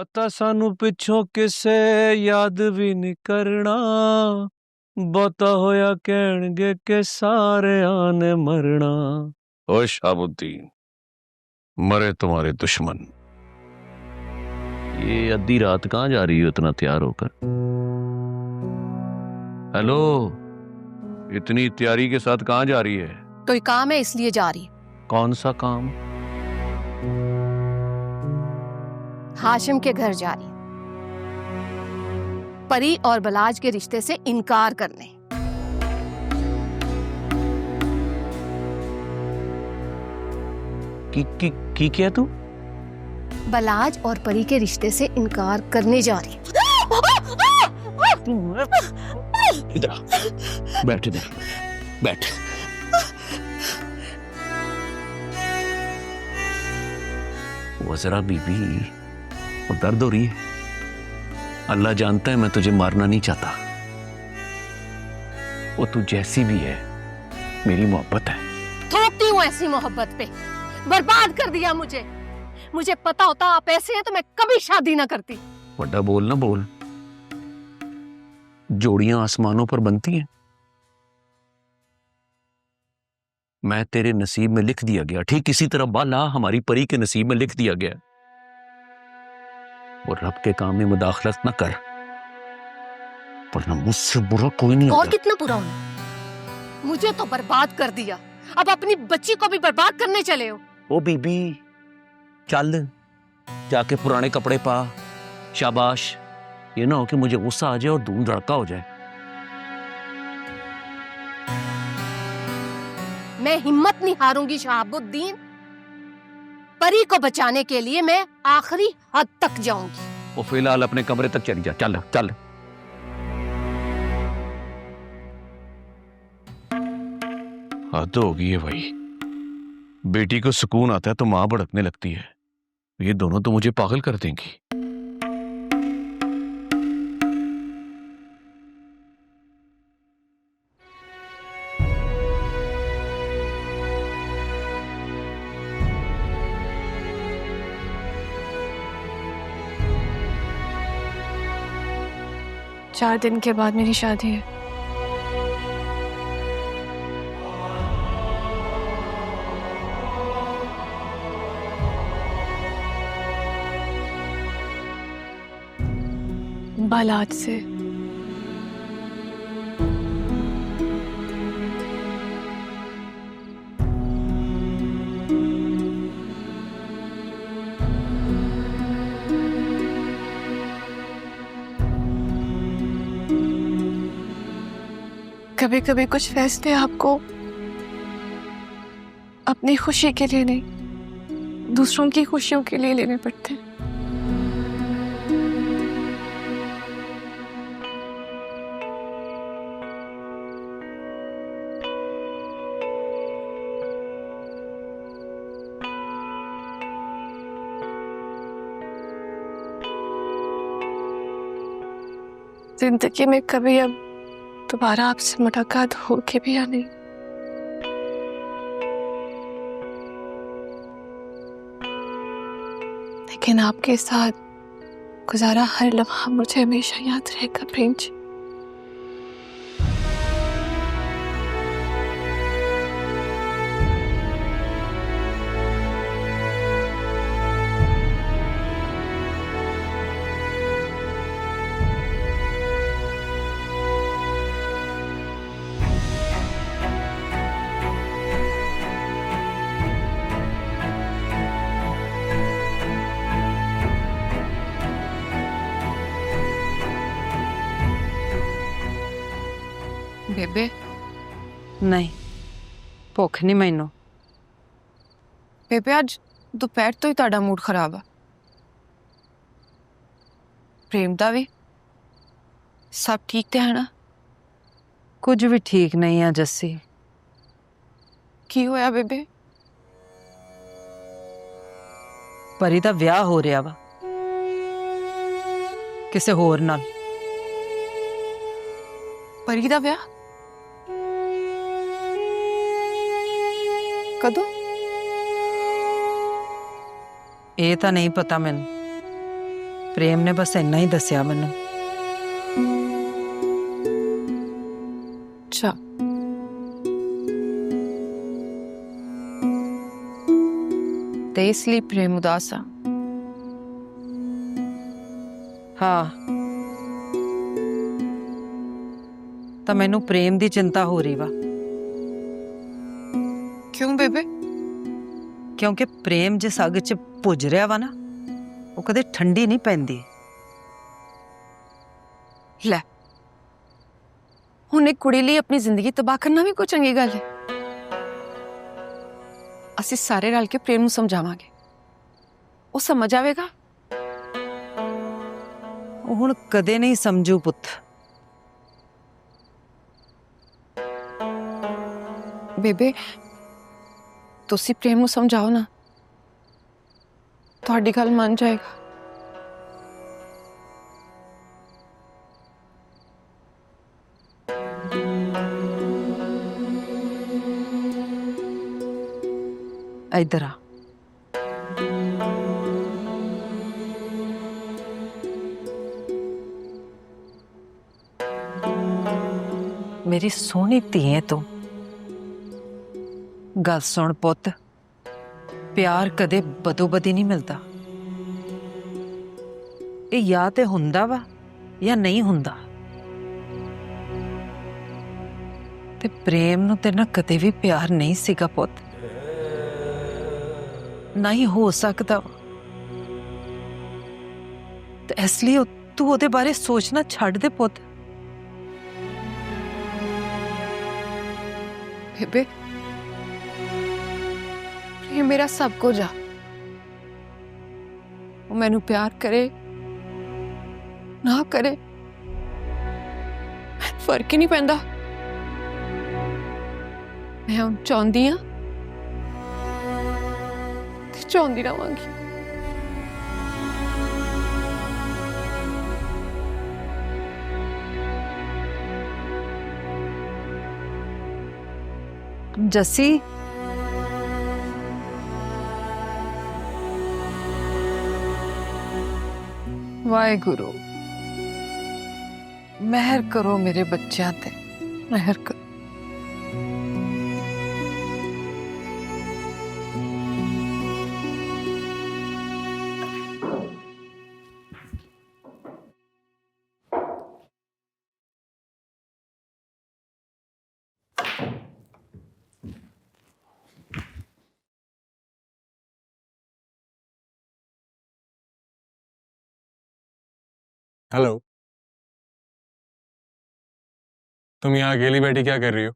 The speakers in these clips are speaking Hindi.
पता सानू पिछों किसे याद भी नहीं करना, बहुता होया कहणगे के सारे आने मरना। ओ शाहबुद्दीन, मरे तुम्हारे दुश्मन। ये अद्धी रात कहां जा रही हो इतना तैयार होकर? हेलो, इतनी तैयारी के साथ कहां जा रही है? कोई काम है इसलिए जा रही। कौन सा काम? हाशिम के घर जा रही, परी और बलाज के रिश्ते से इनकार करने। की क्या तू? बलाज और परी के रिश्ते से इनकार करने जा रही। इधर आ, बैठ इधर, बैठ। वो जरा बीबी, वो दर्द हो रही है। अल्लाह जानता है मैं तुझे मारना नहीं चाहता। वो तू जैसी भी है मेरी मोहब्बत है। थोपती हूँ ऐसी मोहब्बत पे, बर्बाद कर दिया मुझे। मुझे पता होता आप ऐसे हैं तो मैं कभी शादी ना करती। बड़ा बोल ना बोल, जोड़ियां आसमानों पर बनती हैं। मैं तेरे नसीब में लिख दिया गया, ठीक इसी तरह बाला हमारी परी के नसीब में लिख दिया गया। वो रब के काम में मुदाखलत न कर, वरना मुझसे बुरा कोई नहीं और होगा। कितना बुरा होना? मुझे तो बर्बाद कर दिया, अब अपनी बच्ची को भी बर्बाद करने चले हो। ओ बीबी, चल जाके पुराने कपड़े पा, शाबाश। ये ना हो कि मुझे गुस्सा आ जाए और धूम धड़का हो जाए। मैं हिम्मत नहीं हारूंगी शहाबुद्दीन। परी को बचाने के लिए मैं आखिरी हद तक जाऊंगी। वो फिलहाल अपने कमरे तक चली जा, चल चल। हद हो गई है भाई। बेटी को सुकून आता है तो मां भड़कने लगती है। ये दोनों तो मुझे पागल कर देंगी। चार दिन के बाद मेरी शादी है। बालाज से। कभी कभी कुछ फैसले आपको अपनी खुशी के लिए नहीं, दूसरों की खुशियों के लिए लेने पड़ते हैं। जिंदगी में कभी अब दोबारा आपसे मुलाकात होगी भी या नहीं, लेकिन आपके साथ गुजारा हर लम्हा मुझे हमेशा याद रहेगा प्रेम जी। बेबे नहीं, भुख नहीं मैनू। बेबे आज दोपहर तो ही ताड़ा मूड खराब है। प्रेम दा भी सब ठीक ते है ना? कुछ भी ठीक नहीं है जस्सी। की होया बेबे? परी दा विआह हो रहा वा किसे होर नाल। परी दा विआह कदों? ये तो नहीं पता मैनू, प्रेम ने बस इन्ना ही दसिया मैनू। अच्छा, ते इसलिए प्रेम उदास आ। हाँ, तो मैनू प्रेम दी चिंता हो रही वा, क्यों बेबे? क्योंकि प्रेम जिस अग च भुज रहा वा ना, वो कदे ठंडी नहीं पैंदी। ले, हुण एक कुड़ी लिए अपनी जिंदगी तबाह करना भी कोई चंगी गल है? ਅਸੀਂ ਸਾਰੇ ਰਲ ਕੇ ਪ੍ਰੇਮ ਨੂੰ ਸਮਝਾਵਾਂਗੇ, ਉਹ ਸਮਝ ਆਵੇਗਾ। ਉਹ ਹੁਣ ਕਦੇ ਨਹੀਂ ਸਮਝੂ ਪੁੱਤ। ਬੇਬੇ, ਤੁਸੀਂ ਪ੍ਰੇਮ ਨੂੰ ਸਮਝਾਓ ਨਾ, ਤੁਹਾਡੀ ਗੱਲ ਮੰਨ ਜਾਏਗਾ। इधर आ। मेरी सोहनी धीए तू गल सुन पुत, प्यार कदे बदोबदी नहीं मिलता। ये या ते हुंदा वा या नहीं हुंदा। ते प्रेम नूं ते ना कदे भी प्यार नहीं सीगा पुत, ना ही हो सकता। ते इसलिए तू ओदे बारे सोचना छड़ दे पुत। बेबे, प्रेम मेरा सब कुछ आ। वो मैनू प्यार करे ना करे फर्क ही नहीं पैंदा। मैं हुण चाहुंदी हां ते चाहुंदी रहांगी। जस्सी, वाहेगुरु, मेहर करो मेरे बच्चों ते, मेहर करो। हेलो, तुम यहाँ अकेली बैठी क्या कर रही हो?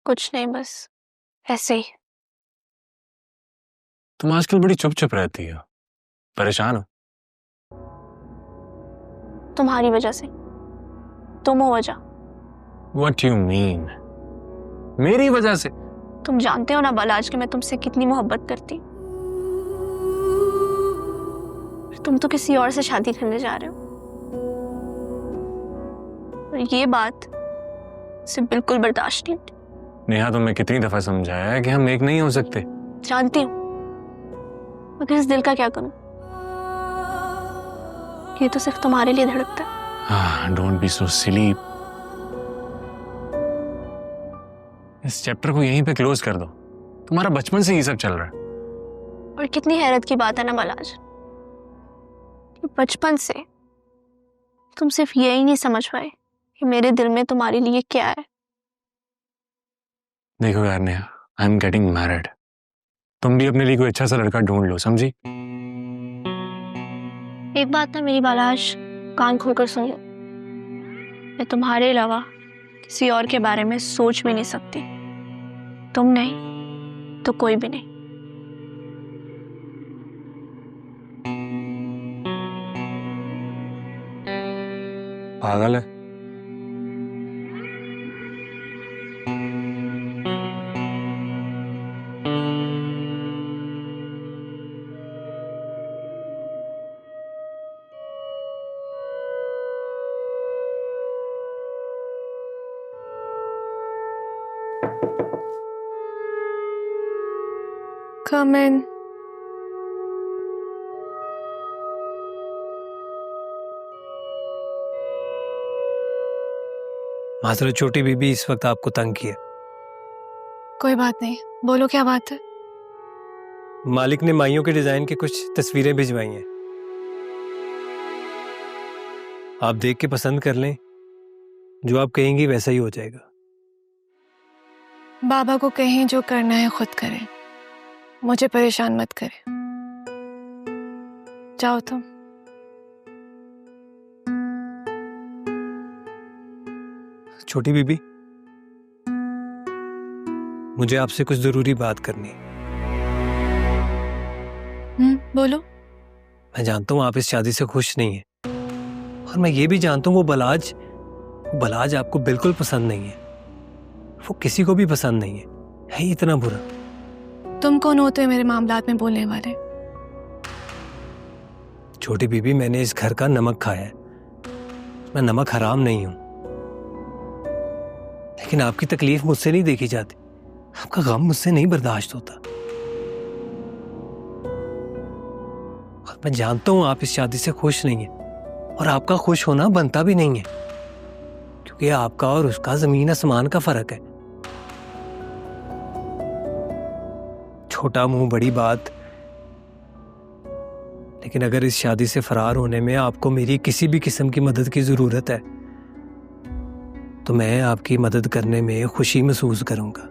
कुछ नहीं, बस ऐसे ही। तुम आजकल बड़ी चुप रहती हो, परेशान हो? तुम्हारी वजह से। तुम हो वजह। What you mean? मेरी वजह से? तुम जानते हो ना बालाज कि मैं तुमसे कितनी मोहब्बत करती। तुम तो किसी और से शादी करने जा रहे हो, और ये बात सिर्फ बिल्कुल बर्दाश्त नहीं होती। नेहा, तुम्हें कितनी दफा समझाया है कि हम एक नहीं हो सकते। जानती हूँ, मगर इस दिल का क्या करूं? ये तो सिर्फ तुम्हारे लिए धड़कता है। डोंट बी सो सिली। इस चैप्टर को यहीं पे क्लोज कर दो। तुम्हारा बचपन से ये सब चल रहा है। और कितनी हैरत की बात है ना बालाज, बचपन से तुम सिर्फ यही नहीं समझ पाए कि मेरे दिल में तुम्हारे लिए क्या है। देखो यार Neha, I am getting married. तुम भी अपने लिए कोई अच्छा सा लड़का ढूंढ लो, समझी? एक बात ना मेरी बालाज, कान खोलकर सुन लो। मैं तुम्हारे अलावा किसी और के बारे में सोच भी नहीं सकती। तुम नहीं तो कोई भी नहीं। पागल है। Come in. माजरत छोटी बीबी, इस वक्त आपको तंग किया। कोई बात नहीं, बोलो क्या बात है। मालिक ने माइयों के डिजाइन की कुछ तस्वीरें भिजवाई हैं, आप देख के पसंद कर लें, जो आप कहेंगी वैसा ही हो जाएगा। बाबा को कहें जो करना है खुद करें, मुझे परेशान मत करें। जाओ तुम। छोटी बीबी, मुझे आपसे कुछ जरूरी बात करनी है। बोलो। मैं जानता हूं आप इस शादी से खुश नहीं है, और मैं ये भी जानता हूं वो बलाज आपको बिल्कुल पसंद नहीं है, वो किसी को भी पसंद नहीं है ही इतना बुरा। तुम कौन होते हो मेरे मामलात में बोलने वाले? छोटी बीबी, मैंने इस घर का नमक खाया है, मैं नमक हराम नहीं हूं, लेकिन आपकी तकलीफ मुझसे नहीं देखी जाती, आपका गम मुझसे नहीं बर्दाश्त होता। और मैं जानता हूं आप इस शादी से खुश नहीं है, और आपका खुश होना बनता भी नहीं है, क्योंकि आपका और उसका जमीन आसमान का फर्क है। छोटा मुंह बड़ी बात, लेकिन अगर इस शादी से फरार होने में आपको मेरी किसी भी किस्म की मदद की जरूरत है, तो मैं आपकी मदद करने में खुशी महसूस करूंगा,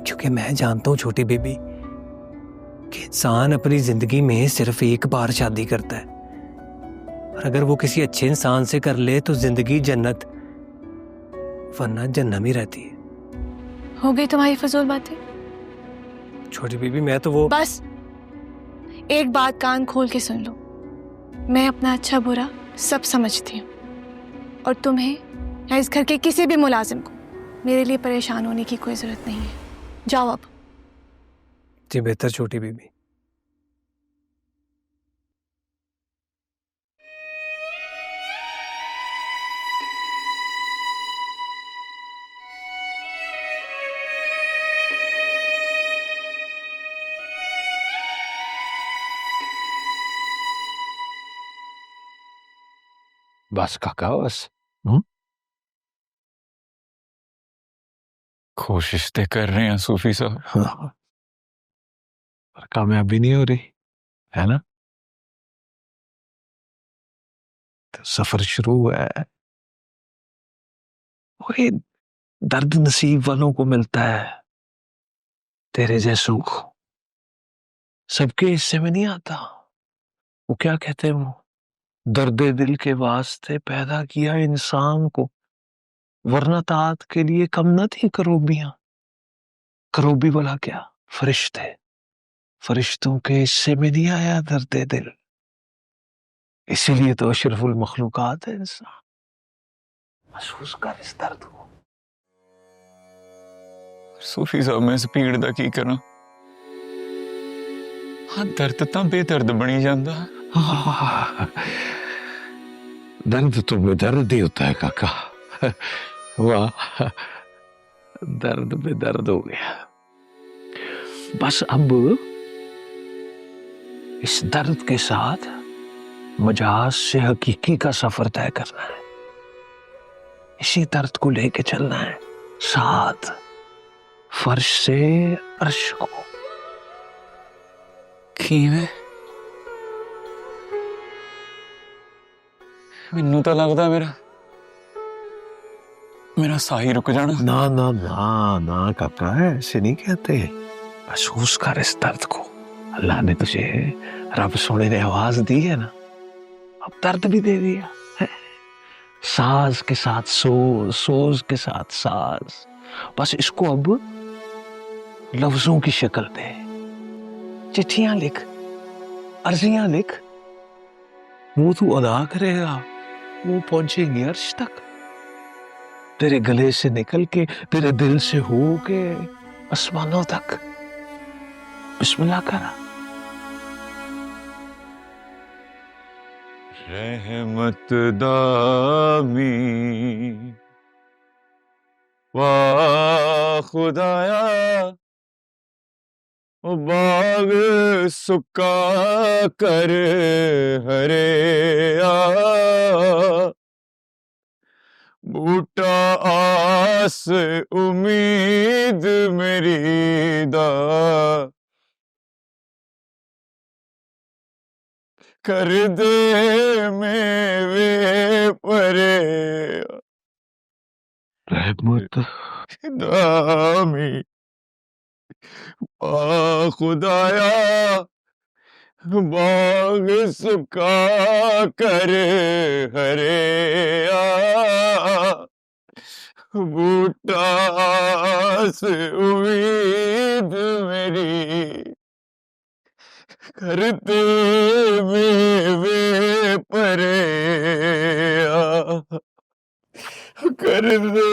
क्योंकि मैं जानता हूं छोटी बेबी कि इंसान अपनी जिंदगी में सिर्फ एक बार शादी करता है, और अगर वो किसी अच्छे इंसान से कर ले तो जिंदगी जन्नत, वरना जन्नम ही रहती है। हो गई तुम्हारी फजूल बातें? छोटी बेबी, मैं तो वो बस एक बात कान खोल के सुन लो, मैं अपना अच्छा बुरा सब समझती हूँ, और तुम्हें या इस घर के किसी भी मुलाजिम को मेरे लिए परेशान होने की कोई जरूरत नहीं है। जाओ अब। जी बेहतर छोटी बेबी। बस काका बस। कोशिश तो कर रहे हैं सूफी साहब, हाँ, पर कामयाबी नहीं हो रही है ना। तो सफर शुरू हुआ है, वही दर्द नसीब वालों को मिलता है, तेरे जैसों को सबके हिस्से में नहीं आता। वो क्या कहते हैं, वो दर्द दिल के वास्ते पैदा किया इंसान को, वरना तात के लिए कम न थी करोबियां। करोबी वाला क्या, फरिश्ते, फरिश्तों के हिस्से में नहीं आया दर्द दिल, इसीलिए तो अशरफुल मखलूकात है इंसान। महसूस कर इस दर्द को। सूफी साहब मैं इस पीड़ दा की करा, हाँ दर्द तां बेदर्द बनी जांदा। दर्द तो बेदर्द ही होता है काका। वाह, दर्द बेदर्द हो गया। बस अब इस दर्द के साथ मजाज से हकीकी का सफर तय करना है, इसी दर्द को लेके चलना है साथ फर्श से अर्श को। किवें? मैनू तो लगता मेरा मेरा साही रुक जाना। ना ना ना ना काका, ऐसे नहीं कहते। महसूस कर इस दर्द को, अल्लाह ने तुझे, रब सोने ने आवाज दी है ना, अब दर्द भी दे दिया है। साज के साथ सोज, सोज के साथ साज, बस इसको अब लफ्जों की शक्ल दे। चिट्ठियां लिख, अर्जियां लिख, वो तू अदा करेगा, वो पहुंचेगी अर्श तक, तेरे गले से निकल के, तेरे दिल से हो के आसमानों तक। बिस्मिल्लाह करा। रहमत दामी वाह खुदाया, ओ बाग सुका कर हरे आ, बूटा आस उम्मीद मेरी दा कर दे मेवे परे रहमत दामी आ खुदाया बाग सुखा कर हरे बूटा से उम्मीद मेरी करते मेवे परे कर दे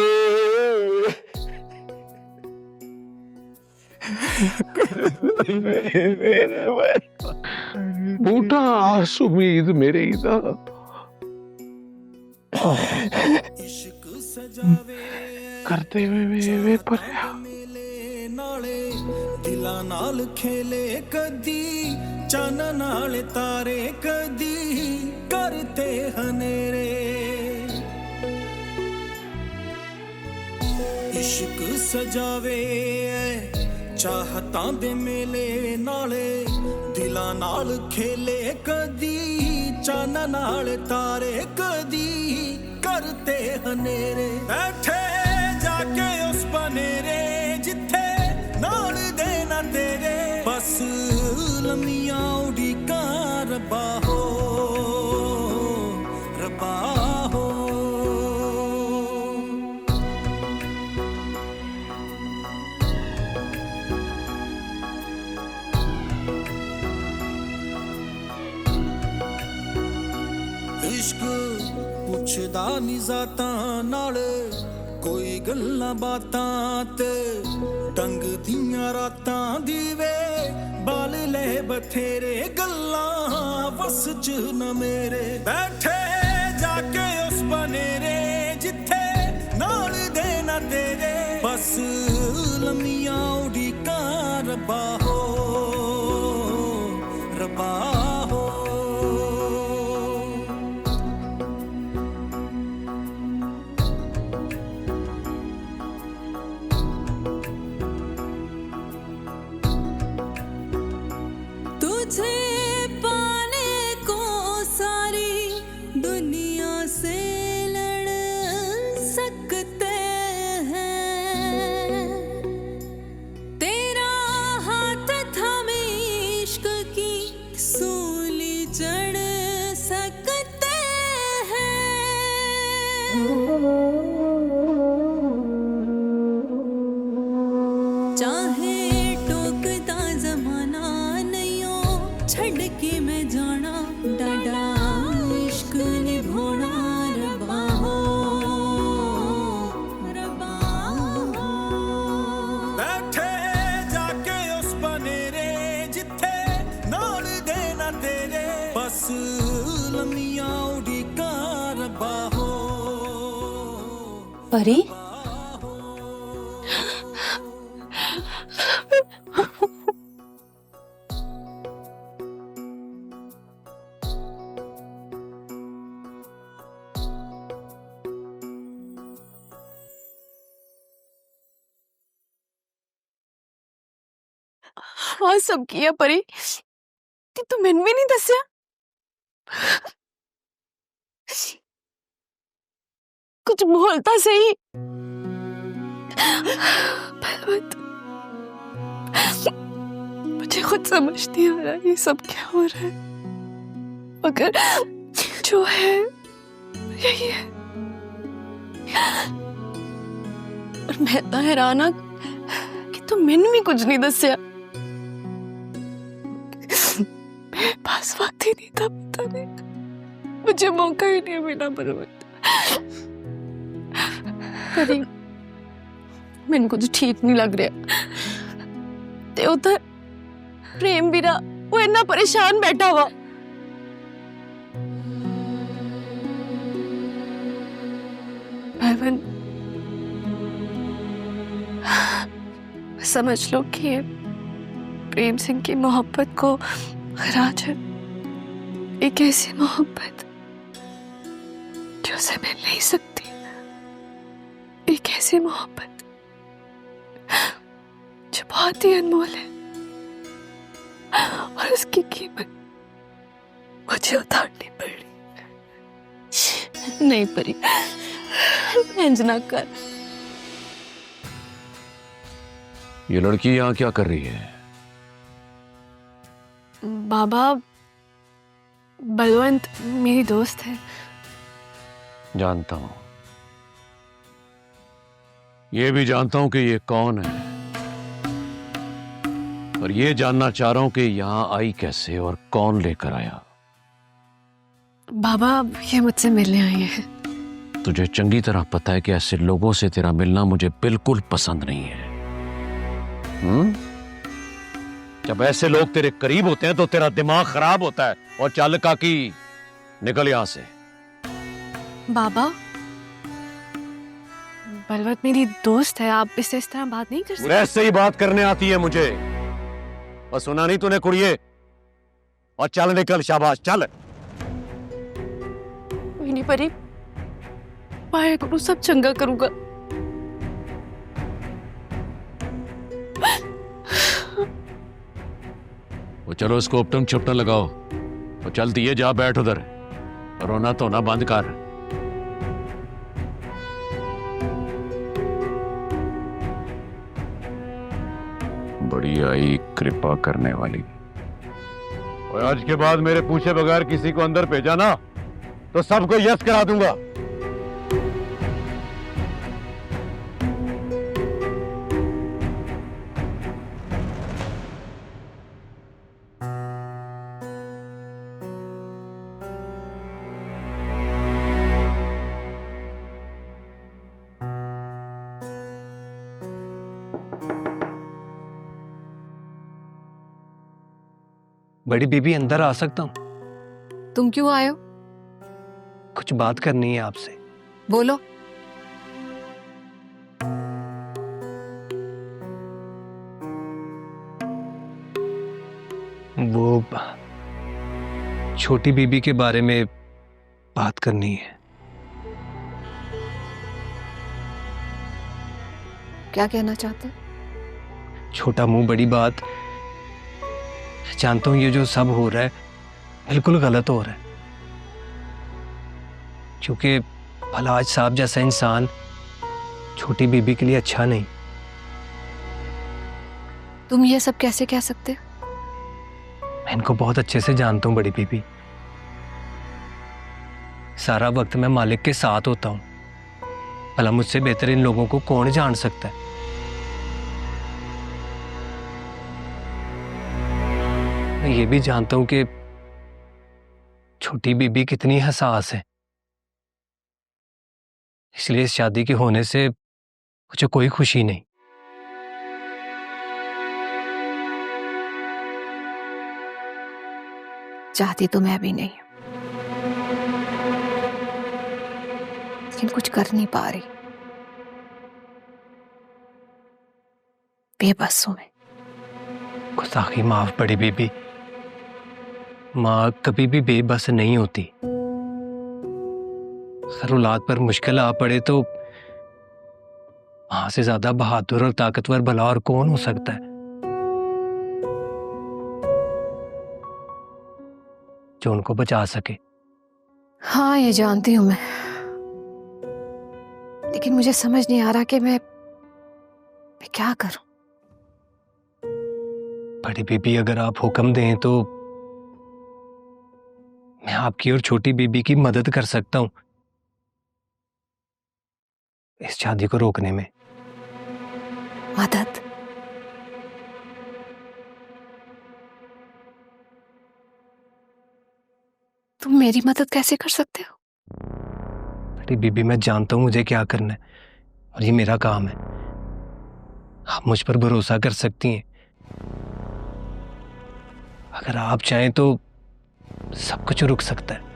बूटा आस उम्मीद मेरी दा करते वे परे दिलां नाल खेले कदी चन नाल तारे कदी करते हनेरे इश्क सजावे चाहतां दे मेले नाले दिलां नाल खेले कदी चन नाल तारे कदी करते हनेरे बैठे जाके उस बनेरे जिथे नाल देना तेरे बस लम्मियां उड़ीका रब्बा हो रब्बा हो इश्क पुछदा नी ज़ातां नाल कोई गल्लां बातां ते टंग दियां रातां दीवे बाल ले बथेरे गल्लां वस च न मेरे बैठे जाके उस बनेरे जिथे नाल देना तेरे बस लम्मियां उड़ीका रब्बा हो रब्बा हो तुझे पाने को सारी दुनिया से लड़ सकते हैं तेरा हाथ थामे इश्क की सूली चढ़ सकते हैं चाहे टोकता जमाना छड़ के मैं जाना डाडा इश्क निभोना रब्बा हो रब्बा हो बैठे जाके उस बनेरे जिथे नाल देना तेरे बस लम्मियां उड़ीका रब्बा हो परी हाँ सब किया परी तू मैंने भी नहीं दसिया कुछ बोलता सही बलवंत मुझे खुद समझ नहीं आ रहा ये सब क्या हो रहा है मगर जो है यही है और मैं तो हैरान हाँ कि तू मैंने भी कुछ नहीं दसिया मेरे पास वक्त ही नहीं था पता नहीं मुझे मौका ही नहीं मिला बलवंत परी मैंने कुछ ठीक नहीं लग रहा ते उधर प्रेम भी रहा वो इतना परेशान बैठा हुआ भाईवन समझ लो कि प्रेम सिंह की मोहब्बत को खराज है एक ऐसी मोहब्बत जो उसे मिल नहीं सकती ऐसी मोहब्बत जो बहुत ही अनमोल है और उसकी कीमत मुझे उतारनी पड़ी। नहीं परी, इंज ना कर। ये लड़की यहाँ क्या कर रही है? बाबा, बलवंत मेरी दोस्त है। जानता हूं, ये भी जानता हूं कि ये कौन है, और ये जानना चाह रहा हूं कि यहां आई कैसे और कौन लेकर आया। बाबा, ये मुझसे मिलने आई है। तुझे चंगी तरह पता है कि ऐसे लोगों से तेरा मिलना मुझे बिल्कुल पसंद नहीं है। जब ऐसे लोग तेरे करीब होते हैं तो तेरा दिमाग खराब होता है। और चल काकी, निकल यहां से। बाबा, बलवंत मेरी दोस्त है, आप इससे इस तरह बात नहीं कर सकते। ऐसे ही बात करने आती है मुझे। और सुना नहीं तूने कुड़िए? और चल निकल, शाबाश चल। नहीं परी, पाया करूँ, सब चंगा करूंगा। वो चलो, इसको उपटन छुपटन लगाओ और चल दिए, जा बैठ उधर। रोना धोना बंद कर। बड़ी आई कृपा करने वाली। और आज के बाद मेरे पूछे बगैर किसी को अंदर भेजा ना तो सबको यस करा दूंगा। बड़ी बीबी, अंदर आ सकता हूँ? तुम क्यों आए हो? कुछ बात करनी है आपसे। बोलो। वो छोटी बीबी के बारे में बात करनी है। क्या कहना चाहते? छोटा मुंह बड़ी बात। जानता हूं ये जो सब हो रहा है बिल्कुल गलत हो रहा है, क्योंकि फलाज साहब जैसा इंसान छोटी बीबी के लिए अच्छा नहीं। तुम ये सब कैसे कह सकते? मैं इनको बहुत अच्छे से जानता हूं बड़ी बीबी। सारा वक्त मैं मालिक के साथ होता हूं। भला मुझसे बेहतर इन लोगों को कौन जान सकता है? मैं ये भी जानता हूं कि छोटी बीबी कितनी हसास है, इसलिए इस शादी के होने से मुझे कोई खुशी नहीं। चाहती तो मैं भी नहीं, लेकिन कुछ कर नहीं पा रही। बेबस हूं मैं। गुस्ताखी माफ बड़ी बीबी। माँ कभी भी बेबस नहीं होती। अगर औलाद पर मुश्किल आ पड़े तो मां से ज्यादा बहादुर और ताकतवर भला और कौन हो सकता है, जो उनको बचा सके। हाँ, ये जानती हूं मैं, लेकिन मुझे समझ नहीं आ रहा कि मैं क्या करूं। बड़ी बीबी, अगर आप हुक्म दें तो मैं आपकी और छोटी बीबी की मदद कर सकता हूं इस शादी को रोकने में। मदद? तुम मेरी मदद कैसे कर सकते हो? बड़ी बीबी, मैं जानता हूं मुझे क्या करना है और ये मेरा काम है। आप मुझ पर भरोसा कर सकती हैं। अगर आप चाहें तो सब कुछ रुक सकता है।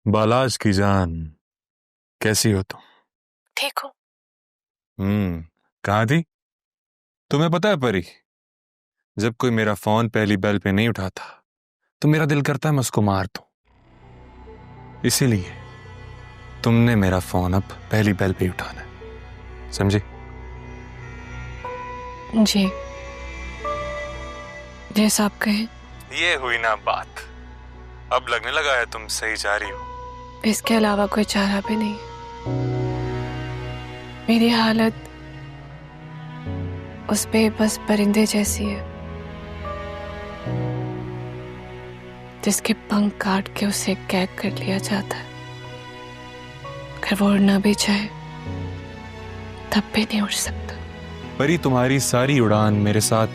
बालाज की जान, कैसी हो तुम? ठीक हो? कहाँ थी? तुम्हें पता है परी, जब कोई मेरा फोन पहली बेल पे नहीं उठाता तो मेरा दिल करता है मैं उसको मार दूं। इसीलिए तुमने मेरा फोन अब पहली बेल पे ही उठाना है, समझी? जी, जैसा आप कहें। ये हुई ना बात, अब लगने लगा है तुम सही जा रही हो। इसके अलावा कोई चारा भी नहीं। मेरी हालत उस बेबस परिंदे जैसी है जिसके पंख काट के उसे कैद कर लिया जाता है। अगर वो उड़ना भी चाहे तब भी नहीं उड़ सकता। परी, तुम्हारी सारी उड़ान मेरे साथ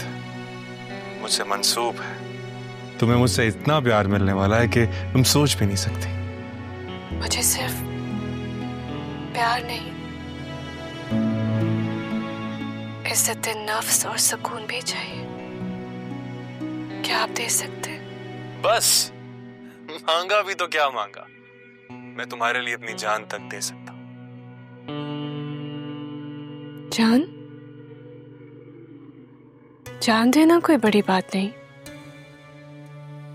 मुझसे मंसूब है। तुम्हें मुझसे इतना प्यार मिलने वाला है कि तुम सोच भी नहीं सकती। मुझे सिर्फ प्यार नहीं, इज्जत नफ्स और सुकून भी चाहिए। क्या आप दे सकते हैं? बस मांगा भी तो क्या मांगा, मैं तुम्हारे लिए अपनी जान तक दे सकता हूं। जान? जान देना कोई बड़ी बात नहीं,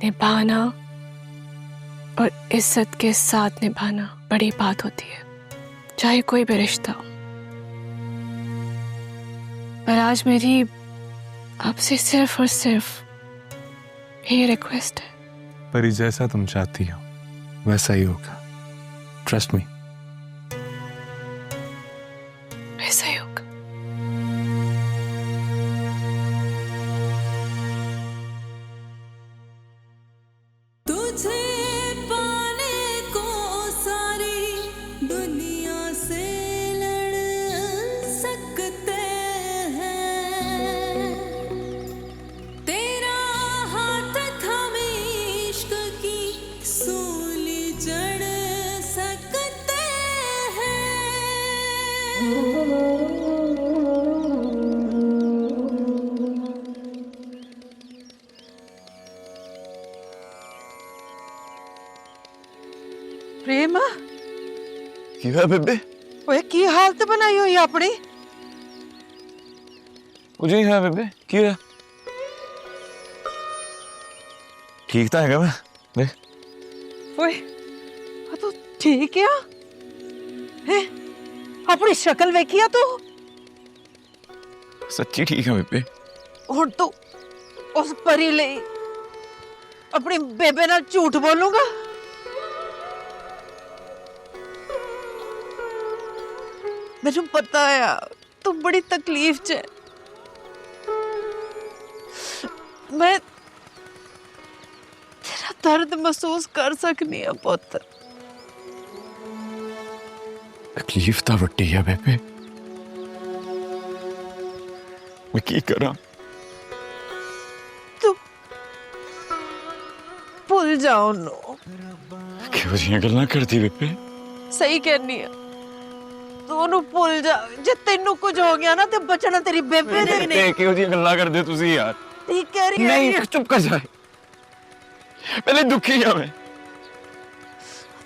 निभाना और इज्जत के साथ निभाना बड़ी बात होती है, चाहे कोई भी रिश्ता हो। पर आज मेरी आपसे सिर्फ और सिर्फ ये रिक्वेस्ट है। परी, जैसा तुम चाहती हो वैसा ही होगा, ट्रस्ट मी। वैसा ही होगा। प्रेम, की है बेबे? ओए की हालत बनाई हुई अपनी? कुछ नहीं है बेबे, की है? ठीक तो है मैं देख। ओए तू ठीक है? अपनी शक्ल वेखिया तू? सच्ची ठीक है बेबे। हुण तू उस परी ले अपनी बेबे नाल झूठ बोलूंगा? मैनू पता है तू बड़ी तकलीफ च है। मैं तेरा दर्द महसूस कर सकनी है पुत्र। तकलीफ तो वड्डी है बेबे, मैं की करा? तू भूल जाओ नो। क्यों जियां गल्लां करदी बेबे? सही कहनी है, तू ਉਹਨੂੰ ਭੁੱਲ ਜਾ। ਜੇ ਤੈਨੂੰ ਕੁਝ ਹੋ ਗਿਆ ਨਾ ਤੇ ਬਚਣਾ ਤੇਰੀ ਬੇਬੇ ਨੇ ਵੀ ਨਹੀਂ। ਤੇ ਕਿਉਂ ਜਿਹੀਆਂ ਗੱਲਾਂ ਕਰਦੇ ਤੁਸੀਂ ਯਾਰ? ਠੀਕ ਕਹਿ ਰਹੀ ਹੈ। ਨਹੀਂ ਚੁੱਪ ਕਰ ਜਾ, ਪਹਿਲੇ ਦੁਖੀ ਆ ਮੈਂ।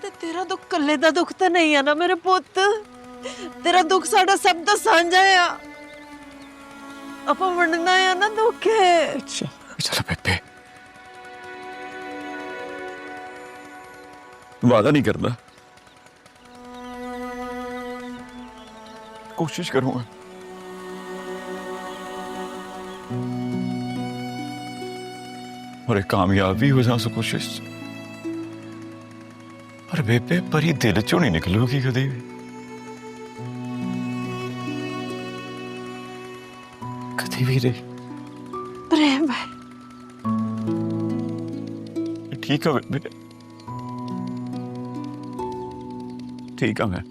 ਤੇ ਤੇਰਾ ਦੁੱਖ ਕੱਲੇ ਦਾ ਦੁੱਖ ਤਾਂ ਨਹੀਂ ਆ ਨਾ ਮੇਰੇ ਪੁੱਤ, ਤੇਰਾ ਦੁੱਖ ਸਾਡਾ ਸਭ ਦਾ ਸਾਂਝਾ ਆ। ਆਪਾਂ ਵੰਡਣਾ ਆ ਨਾ ਦੁੱਖ ਹੈ। ਅੱਛਾ ਚਲ ਬੇਬੇ, वादा नहीं करना, कोशिश करूंगा। और एक कामयाब भी हो जाऊं उस कोशिश। पर बेबे परी दिल चो नहीं निकलूगी कभी भी, कभी भी नहीं। प्रेम है। ठीक है बेबे, ठीक है। मैं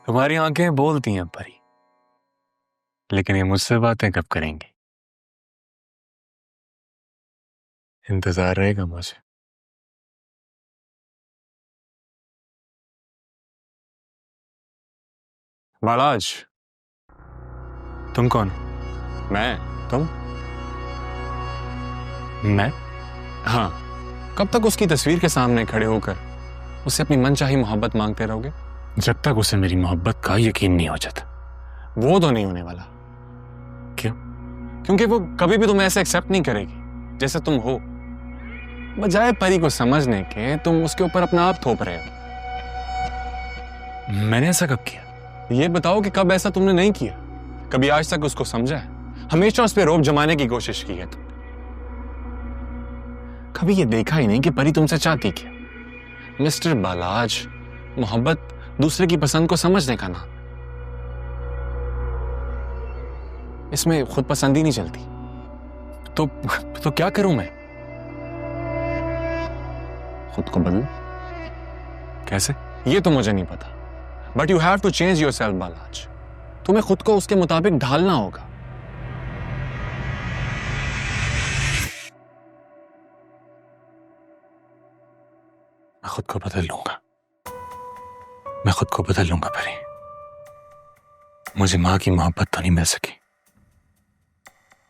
तुम्हारी आंखें बोलती हैं परी, लेकिन ये मुझसे बातें कब करेंगी? इंतजार रहेगा मुझे। बालाज, तुम कौन? मैं? तुम? मैं? हाँ, कब तक उसकी तस्वीर के सामने खड़े होकर उससे अपनी मनचाही मोहब्बत मांगते रहोगे? जब तक उसे मेरी मोहब्बत का यकीन नहीं हो जाता। वो तो नहीं होने वाला। क्यों? क्योंकि वो कभी भी तुम्हें ऐसे एक्सेप्ट नहीं करेगी जैसे तुम हो। बजाय परी को समझने के तुम उसके ऊपर अपना आप थोप रहे हो। मैंने ऐसा कब किया? ये बताओ कि कब ऐसा तुमने नहीं किया? कभी आज तक उसको समझा है? हमेशा उस पर रोब जमाने की कोशिश की है तुम। कभी ये देखा ही नहीं कि परी तुमसे चाहती क्या? मिस्टर बालाज, मोहब्बत दूसरे की पसंद को समझने का नाम। इसमें खुद पसंद ही नहीं चलती। तो क्या करूं मैं? खुद को बदलूं? कैसे? ये तो मुझे नहीं पता। But you have to change yourself बालाज। तुम्हें खुद को उसके मुताबिक ढालना होगा। मैं खुद को बदल लूंगा। मैं खुद को बदल लूंगा परी। मुझे मां की मोहब्बत तो नहीं मिल सकी,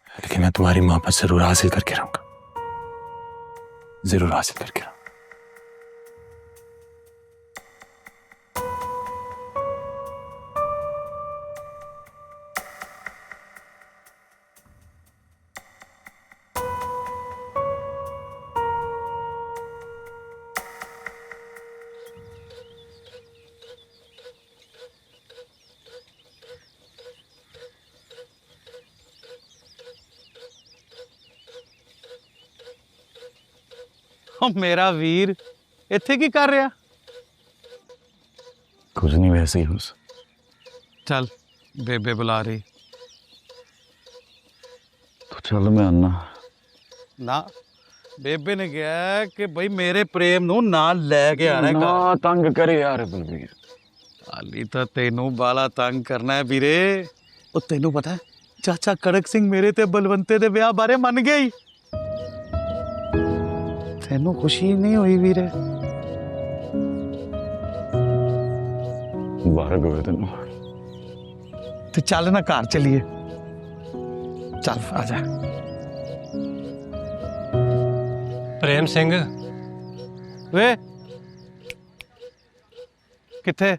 लेकिन मैं तुम्हारी मोहब्बत जरूर हासिल करके रहूंगा। जरूर हासिल करके रहूंगा। मेरा वीर इत्थे की कर रहा? कुछ नहीं, वैसे ही बस। चल, बेबे बुला रही। तो चल मैं आना। ना, बेबे ने कहा कि भाई मेरे प्रेम नू नाल लेके आना है। ना तंग करे यार बलबीर। हाली तो तेनू बाला तंग करना है वीरे। ओ तेनू पता है चाचा कड़क सिंह मेरे ते बलवंते दे ब्याह बारे मन गया ही। तेनू खुशी नहीं हुई वीरे? मुबारक होवे तेनू। तो चल ना घर चलिए। चल आजा। प्रेम सिंह वे किथे?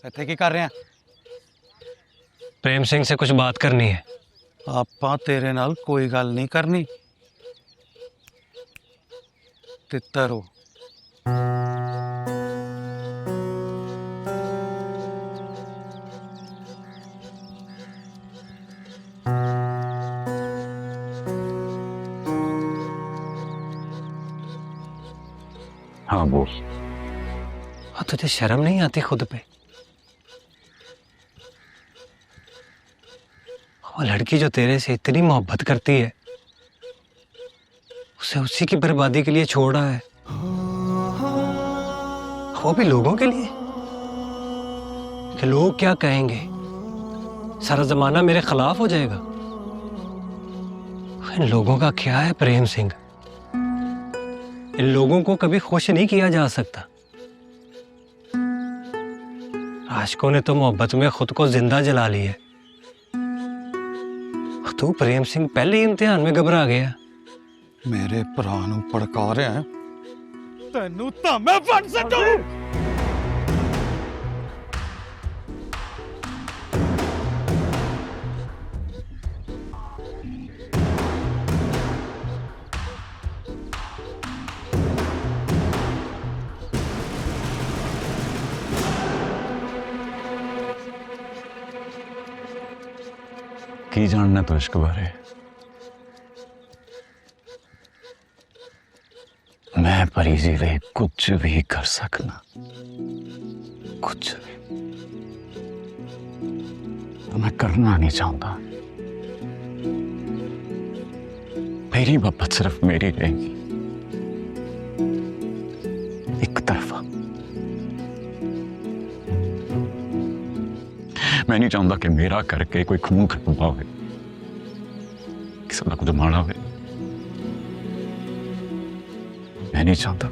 इत्थे की कर रहे हैं? प्रेम सिंह से कुछ बात करनी है। आपां तेरे नाल कोई गल नहीं करनी। तितर हो। हाँ बोल। हाँ, तुझे शर्म नहीं आती खुद पे? वो लड़की जो तेरे से इतनी मोहब्बत करती है, उसे उसी की बर्बादी के लिए छोड़ रहा है, वो भी लोगों के लिए। कि लोग क्या कहेंगे, सारा जमाना मेरे खिलाफ हो जाएगा। इन लोगों का क्या है प्रेम सिंह? इन लोगों को कभी खुश नहीं किया जा सकता। आशिकों ने तो मोहब्बत में खुद को जिंदा जला लिया। तू प्रेम सिंह पहले ही इम्तिहान में घबरा गया। मेरे भरा नू भड़का रहा है। तेनू तो मैं फड़ सकूं। की जानना तो इश्क बारे? मैं परीजी ले कुछ भी कर सकना, कुछ भी। तो मैं करना नहीं चाहता। मेरी मोहब्बत सिर्फ मेरी रहेगी, एक तरफा। मैं नहीं चाहता कि मेरा करके कोई खून खराबा हो, किसी का कुछ माड़ा हो। मैं नहीं चाहता।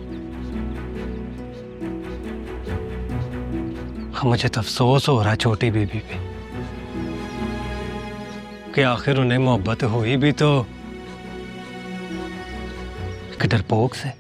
मुझे तो अफसोस हो रहा है छोटी बीबी पे कि आखिर उन्हें मोहब्बत हुई भी तो कि डरपोक से